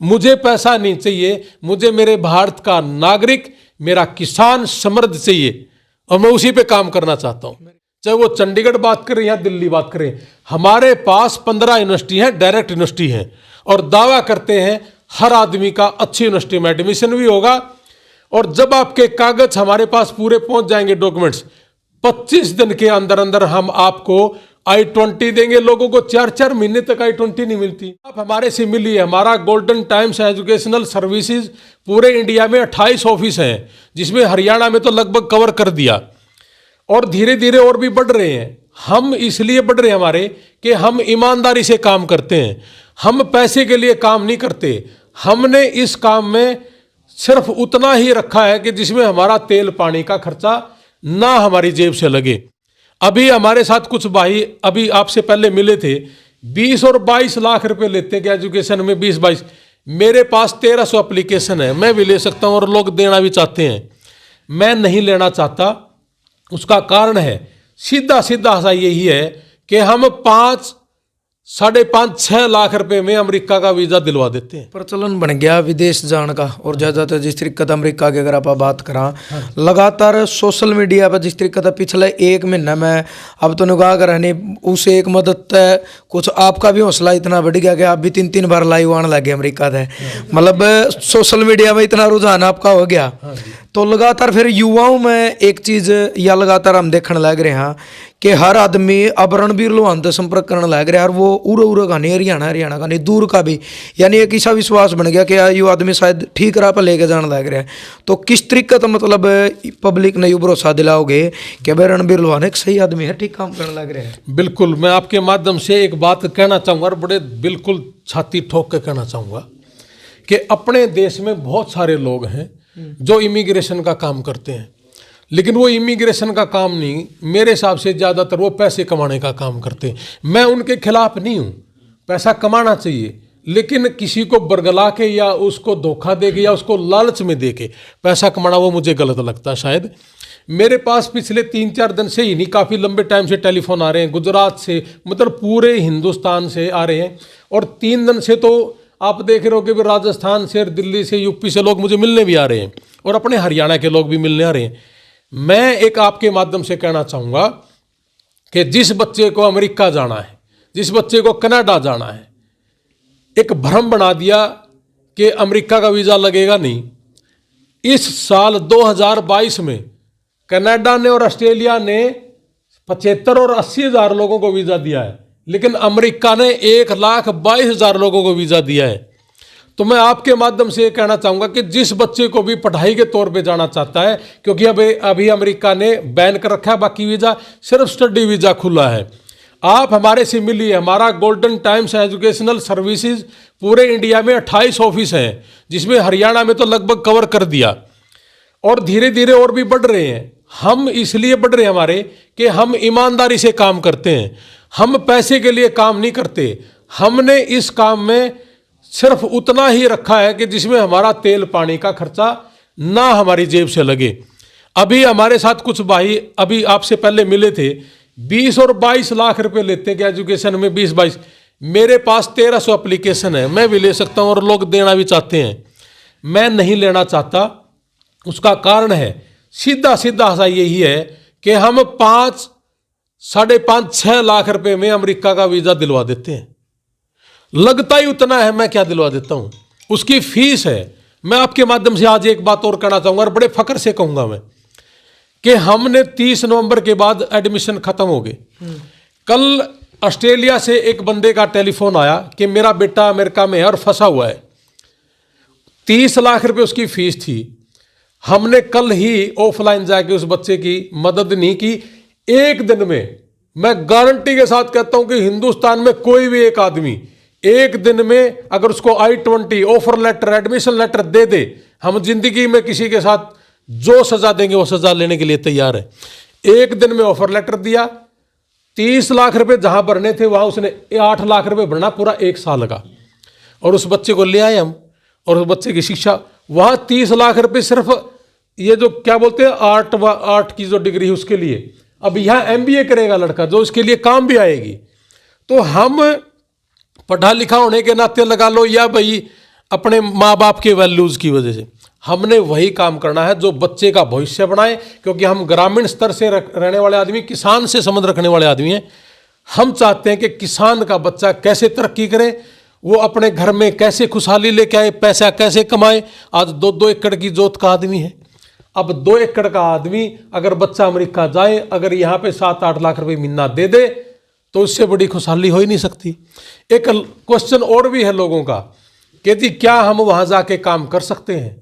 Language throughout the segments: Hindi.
मुझे पैसा नहीं चाहिए, मुझे मेरे भारत का नागरिक, मेरा किसान समृद्ध चाहिए और मैं उसी पे काम करना चाहता हूँ। चाहे वो चंडीगढ़ बात करें या दिल्ली बात करें, हमारे पास 15 यूनिवर्सिटी हैं, डायरेक्ट यूनिवर्सिटी हैं, और दावा करते हैं हर आदमी का अच्छी यूनिवर्सिटी में एडमिशन भी होगा। और जब आपके कागज हमारे पास पूरे पहुंच जाएंगे, डॉक्यूमेंट्स, 25 दिन के अंदर अंदर हम आपको I-20 देंगे। लोगों को 4-4 महीने तक I-20 नहीं मिलती। आप हमारे से मिलिए। हमारा गोल्डन टाइम्स एजुकेशनल सर्विसेज पूरे इंडिया में 28 ऑफिस हैं, जिसमें हरियाणा में तो लगभग कवर कर दिया, और धीरे धीरे और भी बढ़ रहे हैं। हम इसलिए बढ़ रहे हैं हमारे कि हम ईमानदारी से काम करते हैं, हम पैसे के लिए काम नहीं करते। हमने इस काम में सिर्फ उतना ही रखा है कि जिसमें हमारा तेल पानी का खर्चा ना हमारी जेब से लगे। अभी हमारे साथ कुछ भाई अभी आपसे पहले मिले थे, 20 और 22 लाख रुपए लेते हैं कि एजुकेशन में 20-22। मेरे पास 1300 एप्लीकेशन है, मैं भी ले सकता हूं और लोग देना भी चाहते हैं। मैं नहीं लेना चाहता। उसका कारण है सीधा सीधा सा यही है कि हम 5-5.5-6 लाख रुपए में अमेरिका का वीजा दिलवा देते हैं। प्रचलन बन गया विदेश जाने का, और ज्यादातर जिस तरीके से अमेरिका की अगर आप बात करा, लगातार सोशल मीडिया पर जिस तरीके से पिछले 1 महीने में अब तो निगाह करने उस एक मदद है, कुछ आपका भी हौसला इतना बढ़ गया कि आप भी 3-3 बार लाइव आने लगे अमेरिका से। मतलब सोशल मीडिया में इतना रुझान आपका हो गया, तो लगातार फिर युवाओं में एक चीज या लगातार हम देखने लग रहे हैं कि हर आदमी अब रणबीर लोहान से संपर्क करने लग रहा है, और वो उरे का नहीं, हरियाणा का नहीं, दूर का भी, यानी एक ऐसा विश्वास बन गया कि ये आदमी शायद ठीक राह पर लेके जाने लग रहा है। तो किस तरीके का मतलब पब्लिक ने ये भरोसा दिलाओगे कि भाई रणबीर लोहान एक सही आदमी है, ठीक काम करने लग रहे हैं? बिल्कुल, मैं आपके माध्यम से एक बात कहना चाहूँगा, और बड़े बिल्कुल छाती ठोक के कहना चाहूँगा कि अपने देश में बहुत सारे लोग हैं जो इमिग्रेशन का काम करते हैं, लेकिन वो इमिग्रेशन का काम नहीं, मेरे हिसाब से ज़्यादातर वो पैसे कमाने का काम करते हैं। मैं उनके खिलाफ नहीं हूँ, पैसा कमाना चाहिए, लेकिन किसी को बरगला के या उसको धोखा दे के या उसको लालच में दे के पैसा कमाना, वो मुझे गलत लगता है। शायद मेरे पास पिछले 3-4 दिन से ही नहीं, काफ़ी लंबे टाइम से टेलीफोन आ रहे हैं, गुजरात से, मतलब पूरे हिंदुस्तान से आ रहे हैं, और 3 दिन से तो आप देख रहे हो कि राजस्थान से, दिल्ली से, यूपी से लोग मुझे मिलने भी आ रहे हैं, और अपने हरियाणा के लोग भी मिलने आ रहे हैं। मैं एक आपके माध्यम से कहना चाहूँगा कि जिस बच्चे को अमेरिका जाना है, जिस बच्चे को कनाडा जाना है, एक भ्रम बना दिया कि अमेरिका का वीज़ा लगेगा नहीं। इस साल 2022 में कनाडा ने और ऑस्ट्रेलिया ने 75 और 80 हज़ार लोगों को वीज़ा दिया है, लेकिन अमेरिका ने 1,22,000 लोगों को वीज़ा दिया है। तो मैं आपके माध्यम से ये कहना चाहूँगा कि जिस बच्चे को भी पढ़ाई के तौर पे जाना चाहता है, क्योंकि अभी अमेरिका ने बैन कर रखा है बाकी वीज़ा, सिर्फ स्टडी वीज़ा खुला है। आप हमारे से मिलिए। हमारा गोल्डन टाइम्स एजुकेशनल सर्विसेज पूरे इंडिया में 28 ऑफिस हैं, जिसमें हरियाणा में तो लगभग कवर कर दिया, और धीरे धीरे और भी बढ़ रहे हैं। हम इसलिए बढ़ रहे हैं हमारे कि हम ईमानदारी से काम करते हैं, हम पैसे के लिए काम नहीं करते। हमने इस काम में सिर्फ उतना ही रखा है कि जिसमें हमारा तेल पानी का खर्चा ना हमारी जेब से लगे। अभी हमारे साथ कुछ भाई अभी आपसे पहले मिले थे, 20 और 22 लाख रुपए लेते हैं कि एजुकेशन में 20-22। मेरे पास 1300 एप्लीकेशन है, मैं भी ले सकता हूं और लोग देना भी चाहते हैं। मैं नहीं लेना चाहता। उसका कारण है सीधा सीधा सा यही है कि हम 5-5.5-6 लाख रुपए में अमेरिका का वीज़ा दिलवा देते हैं। लगता ही उतना है, मैं क्या दिलवा देता हूं, उसकी फीस है। मैं आपके माध्यम से आज एक बात और कहना चाहूँगा, और बड़े फख्र से कहूँगा मैं, कि हमने 30 नवंबर के बाद एडमिशन ख़त्म हो गए। कल ऑस्ट्रेलिया से एक बंदे का टेलीफोन आया कि मेरा बेटा अमेरिका में है और फंसा हुआ है। 30 लाख रुपए उसकी फीस थी। हमने कल ही ऑफलाइन जाके उस बच्चे की मदद नहीं की। एक दिन में, मैं गारंटी के साथ कहता हूं कि हिंदुस्तान में कोई भी एक आदमी एक दिन में अगर उसको I-20 offer letter, admission letter दे दे, हम जिंदगी में किसी के साथ जो सजा देंगे वो सजा लेने के लिए तैयार है। एक दिन में ऑफर लेटर दिया, 30 लाख रुपए जहां भरने थे वहां उसने 8 लाख रुपए भरना पूरा 1 साल का, और उस बच्चे को ले आए हम, और उस बच्चे की शिक्षा वहां 30 लाख रुपए सिर्फ ये जो क्या बोलते हैं आर्ट की जो डिग्री है उसके लिए। अब यहाँ MBA करेगा लड़का जो उसके लिए काम भी आएगी। तो हम पढ़ा लिखा होने के नाते लगा लो, या भाई अपने माँ बाप के वैल्यूज़ की वजह से। हमने वही काम करना है जो बच्चे का भविष्य बनाए, क्योंकि हम ग्रामीण स्तर से रहने वाले आदमी, किसान से संबंध रखने वाले आदमी हैं। हम चाहते हैं कि किसान का बच्चा कैसे तरक्की करे, वो अपने घर में कैसे खुशहाली लेके आए, पैसा कैसे कमाए। आज 2-2 एकड़ की जोत का आदमी है। अब 2 एकड़ का आदमी अगर बच्चा अमेरिका जाए, अगर यहाँ पे 7-8 लाख रुपए महीना दे दे, तो उससे बड़ी खुशहाली हो ही नहीं सकती। एक क्वेश्चन और भी है लोगों का कि जी क्या हम वहाँ जाके काम कर सकते हैं?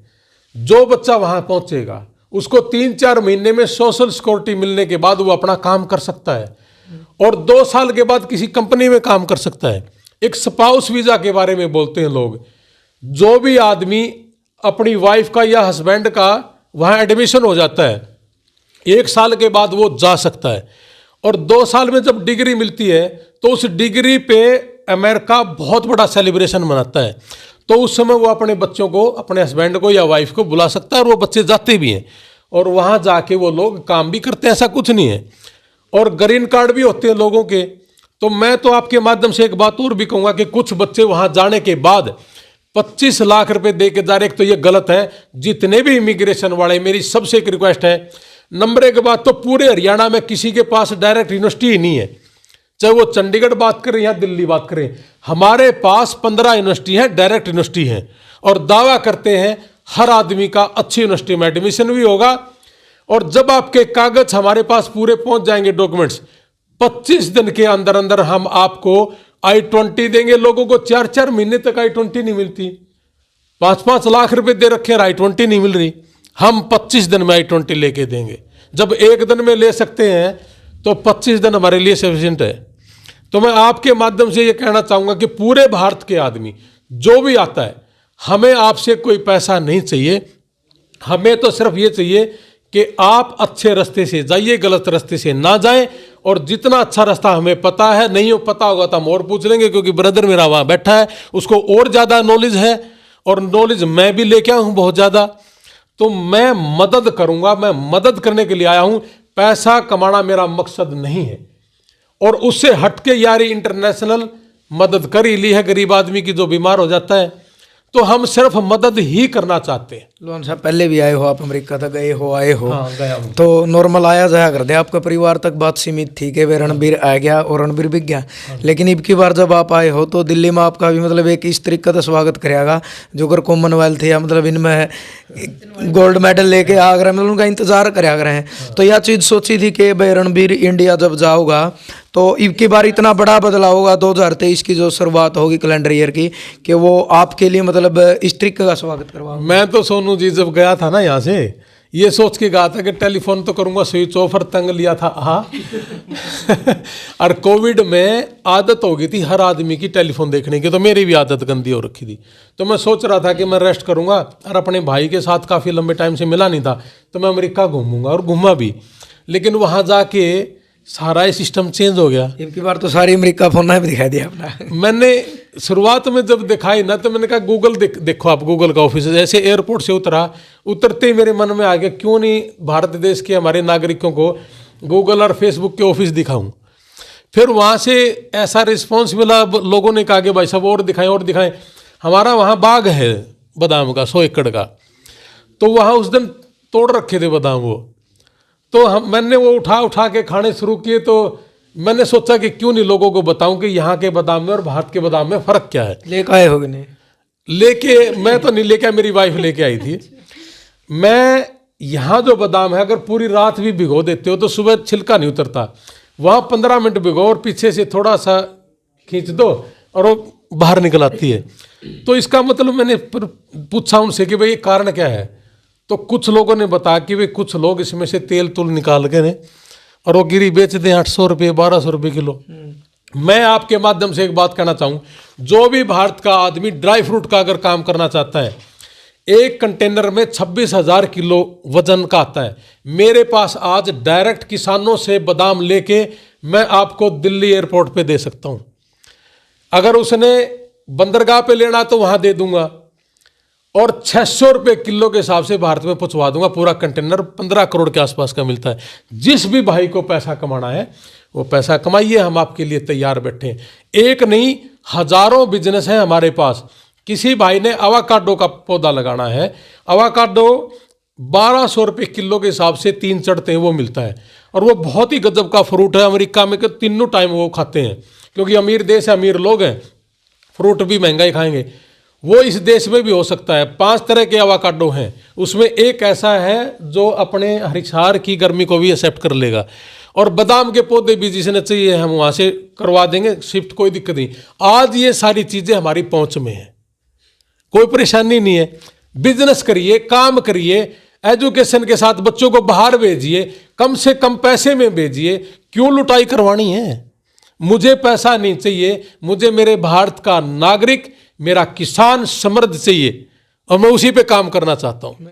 जो बच्चा वहाँ पहुँचेगा उसको 3-4 महीने में सोशल सिक्योरिटी मिलने के बाद वो अपना काम कर सकता है, और 2 साल के बाद किसी कंपनी में काम कर सकता है। एक स्पाउस वीज़ा के बारे में बोलते हैं लोग। जो भी आदमी अपनी वाइफ का या हस्बैंड का वहाँ एडमिशन हो जाता है, 1 साल के बाद वो जा सकता है, और 2 साल में जब डिग्री मिलती है तो उस डिग्री पे अमेरिका बहुत बड़ा सेलिब्रेशन मनाता है। तो उस समय वो अपने बच्चों को, अपने हस्बैंड को या वाइफ को बुला सकता है, और वो बच्चे जाते भी हैं और वहाँ जाके वो लोग काम भी करते हैं, ऐसा कुछ नहीं है। और ग्रीन कार्ड भी होते हैं लोगों के। तो मैं तो आपके माध्यम से एक बात और भी कहूँगा कि कुछ बच्चे वहाँ जाने के बाद 25 लाख रुपए दे के जा रहे, तो ये गलत है। जितने भी इमिग्रेशन वाले, मेरी सबसे एक रिक्वेस्ट है, नंबर 1 बात तो पूरे हरियाणा में किसी के पास डायरेक्ट यूनिवर्सिटी ही नहीं है, चाहे वो चंडीगढ़ बात करें या दिल्ली बात करें। हमारे पास 15 यूनिवर्सिटी हैं, डायरेक्ट यूनिवर्सिटी हैं, और दावा करते हैं हर आदमी का अच्छी यूनिवर्सिटी में एडमिशन भी होगा। और जब आपके कागज हमारे पास पूरे पहुंच जाएंगे, डॉक्यूमेंट्स, 25 दिन के अंदर अंदर हम आपको I-20 देंगे। लोगों को 4-4 महीने तक I-20 नहीं मिलती, 5-5 लाख रुपए दे रखे हैं, I-20 नहीं मिल रही। हम 25 दिन में I-20 लेके देंगे। जब 1 दिन में ले सकते हैं तो 25 दिन हमारे लिए सफिशिएंट है। तो मैं आपके माध्यम से ये कहना चाहूँगा कि पूरे भारत के आदमी जो भी आता है, हमें आपसे कोई पैसा नहीं चाहिए। हमें तो सिर्फ ये चाहिए कि आप अच्छे रास्ते से जाइए, गलत रास्ते से ना जाएं। और जितना अच्छा रास्ता हमें पता है, नहीं हो पता होगा तो हम और पूछ लेंगे, क्योंकि ब्रदर मेरा वहाँ बैठा है, उसको और ज़्यादा नॉलेज है, और नॉलेज मैं भी लेके आया हूँ बहुत ज़्यादा। तो मैं मदद करूँगा, मैं मदद करने के लिए आया हूँ। पैसा कमाना मेरा मकसद नहीं है, और उससे हटके यार इंटरनेशनल मदद कर ही ली है गरीब आदमी की जो बीमार हो जाता है, तो हम सिर्फ मदद ही करना चाहते हैं। लोन साहब, पहले भी आए हो आप अमेरिका तक, गए हो, आए हो? हाँ, गया हूँ। तो नॉर्मल आया जाया कर दे, आपका परिवार तक बात सीमित थी कि वे रणबीर आ गया और रणबीर बिक गया। लेकिन अब की बार जब आप आए हो तो दिल्ली में आपका भी मतलब एक इस तरीके का स्वागत करेगा जो अगर कॉमनवेल्थ या मतलब इनमें गोल्ड मेडल लेके आ गए, मतलब उनका इंतजार करा रहे हैं। तो यह चीज़ सोची थी कि भाई रणबीर इंडिया जब जाओगा तो अब की बार इतना बड़ा बदलाव होगा 2023 की जो शुरुआत होगी कैलेंडर ईयर की, कि वो आपके लिए मतलब इस तरीके का स्वागत करवा। मैं तो सोनू जी जब गया था ना यहाँ से, ये सोच के गया था कि टेलीफोन तो करूँगा, स्विच ऑफ तंग लिया था। हाँ और कोविड में आदत हो गई थी हर आदमी की टेलीफोन देखने की, तो मेरी भी आदत गंदी हो रखी थी। तो मैं सोच रहा था कि मैं रेस्ट करूँगा, और अपने भाई के साथ काफ़ी लंबे टाइम से मिला नहीं था, तो मैं अमेरिका घूमूंगा, और घूमा भी। लेकिन वहाँ जाके सारा ही सिस्टम चेंज हो गया। इनकी बार तो सारी अमेरिका फोन भी दिखाई दिया अपना। मैंने शुरुआत में जब दिखाई ना, तो मैंने कहा गूगल देखो आप, गूगल का ऑफिस। जैसे एयरपोर्ट से उतरते ही मेरे मन में आ गया, क्यों नहीं भारत देश के हमारे नागरिकों को गूगल और फेसबुक के ऑफिस दिखाऊं। फिर वहाँ से ऐसा रिस्पॉन्स मिला, लोगों ने कहा कि भाई साहब और दिखाएं। हमारा वहाँ बाग है बादाम का 100 एकड़ का, तो वहाँ उस दिन तोड़ रखे थे बादाम वो। तो मैंने वो उठा के खाने शुरू किए। तो मैंने सोचा कि क्यों नहीं लोगों को बताऊं कि यहाँ के बादाम में और भारत के बादाम में फ़र्क क्या है। लेके आए हो कि नहीं? लेके मैं तो नहीं लेके आया, मेरी वाइफ लेके आई थी। मैं यहाँ जो बादाम है, अगर पूरी रात भी भिगो देते हो तो सुबह छिलका नहीं उतरता। वहाँ 15 मिनट भिगो और पीछे से थोड़ा सा खींच दो और वो बाहर निकल आती है। तो इसका मतलब मैंने पूछा उनसे कि भाई ये कारण क्या है। तो कुछ लोगों ने बताया कि वे कुछ लोग इसमें से तेल तुल निकाल के ने और वो गिरी बेच दें 800 रुपये 1200 रुपये किलो। मैं आपके माध्यम से एक बात कहना चाहूँ, जो भी भारत का आदमी ड्राई फ्रूट का अगर काम करना चाहता है, एक कंटेनर में 26,000 किलो वजन का आता है। मेरे पास आज डायरेक्ट किसानों से बादाम लेके मैं आपको दिल्ली एयरपोर्ट पे दे सकता हूँ। अगर उसने बंदरगाह पे लेना तो वहाँ दे दूंगा, और 600 रुपये किलो के हिसाब से भारत में पहुँचवा दूंगा। पूरा कंटेनर 15 करोड़ के आसपास का मिलता है। जिस भी भाई को पैसा कमाना है वो पैसा कमाइए, हम आपके लिए तैयार बैठे हैं। एक नहीं, हजारों बिजनेस हैं हमारे पास किसी भाई ने अवाकाडो का पौधा लगाना है, अवाकाडो 1200 रुपये किलो के हिसाब से 3 चढ़ते हैं वो मिलता है, और वो बहुत ही गजब का फ्रूट है। अमेरिका में के तीनों टाइम वो खाते हैं, क्योंकि अमीर देश है, अमीर लोग हैं, फ्रूट भी महंगा ही खाएंगे। वो इस देश में भी हो सकता है। 5 तरह के अवाकाडो हैं, उसमें एक ऐसा है जो अपने हिसार की गर्मी को भी एक्सेप्ट कर लेगा। और बादाम के पौधे भी जिसने चाहिए हम वहाँ से करवा देंगे शिफ्ट, कोई दिक्कत नहीं। आज ये सारी चीज़ें हमारी पहुँच में है, कोई परेशानी नहीं है। बिजनेस करिए, काम करिए, एजुकेशन के साथ बच्चों को बाहर भेजिए, कम से कम पैसे में भेजिए। क्यों लुटाई करवानी है? मुझे पैसा नहीं चाहिए, मुझे मेरे भारत का नागरिक, मेरा किसान समृद्ध चाहिए, और मैं उसी पे काम करना चाहता हूँ।